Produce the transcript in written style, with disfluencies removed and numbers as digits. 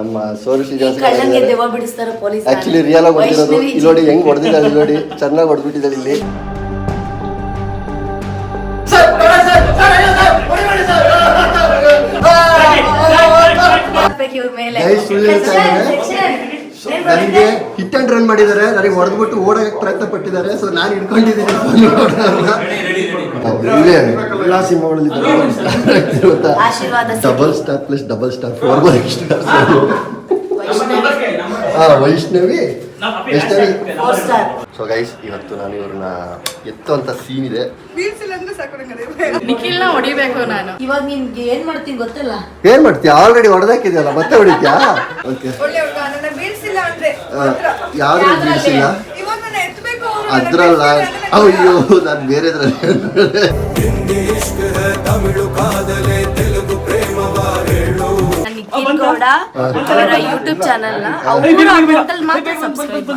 ನಮ್ಮ ಸೋರು ಶ್ರೀನಿವಾಸ ಕಣ್ಣಂಗೆ ದೆವ್ವ ಬಿಡಿಸ್ತಾರೆ police. Actually real ಆಗಿ ಹೊಡೆದಿರೋದು ಇಲ್ಲಿ ನೋಡಿ, ಹೆಂಗ್ ಹೊಡೆದಿದ್ದಾರೆ ಇಲ್ಲಿ ನೋಡಿ, ಚೆನ್ನಾಗಿ ಹೊಡೆದ್ಬಿಟ್ಟಿದ್ದಾರೆ ಇಲ್ಲಿ. ನನಗೆ ಹಿಟ್ ಅಂಡ್ ರನ್ ಮಾಡಿದ್ದಾರೆ, ನನಗೆ ಹೊಡೆದ್ಬಿಟ್ಟು ಓಡಕ್ಕೆ ಪ್ರಯತ್ನ ಪಟ್ಟಿದ್ದಾರೆ. ಸೊ ನಾನು ಹಿಡ್ಕೊಂಡಿದ್ದೀನಿ. ಎಲ್ಲ ಸಿನಿಮಾಗಳಲ್ಲಿ double star plus double star 4 star. Vaishnavi. So guys, ಇವತ್ತು ನಾನು ಇವ್ರನ್ನ ಎತ್ತುವಂತ ಸೀನ್ ಇದೆ. ನಿಖಿಲ್ನ ಹೊಡಿಬೇಕು ನಾನು. ಇವಾಗ ನಿನ್ಗೆ ಏನ್ ಮಾಡ್ತೀನಿ ಗೊತ್ತಿಲ್ಲ. ಏನ್ ಮಾಡ್ತೀಯ? ಆಲ್ರೆಡಿ ಹೊಡೆದಾಕಿದ್ಯಲ್ಲ, ಮತ್ತೆ ಹೊಡಿತ್ಯಾ? ಯಾರು ಬೀಳ್ಸಿಲ್ಲ ಅದ್ರಲ್ಲ. ಅಯ್ಯೋ, ನಾನು ಬೇರೆದ್ರಲ್ಲಿ ನಿಖಿಲ್ ಗೌಡ ಅವರ ಯೂಟ್ಯೂಬ್ ಚಾನೆಲ್ ನ ಮಾತ್ರ ಸಬ್ಸ್ಕ್ರೈಬ್